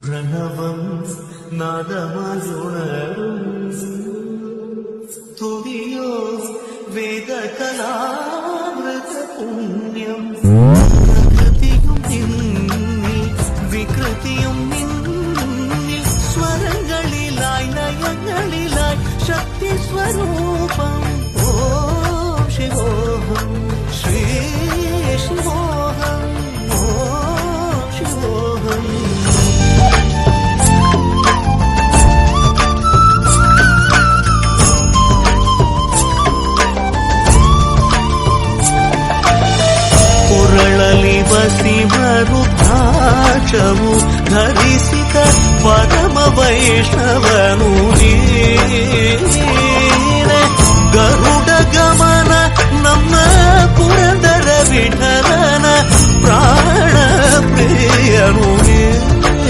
പ്രണവം നാദമായുണരും തുടിയോ വേദകലാമൃത പുണ്യം പ്രകൃതിയും നിന്നിൽ വികൃതിയും നിന്നിൽ സ്വരങ്ങളിലായി ലയങ്ങളിലായി ശക്തി സ്വരൂപം ഓം ശിവോഹം ശ്രീ ശിവോഹം ഓം ശിവോഹം. ಶಿವರುದ್ರಾಕ್ಷವು ಧರಿಸಿದ ಪರಮ ವೈಷ್ಣವನು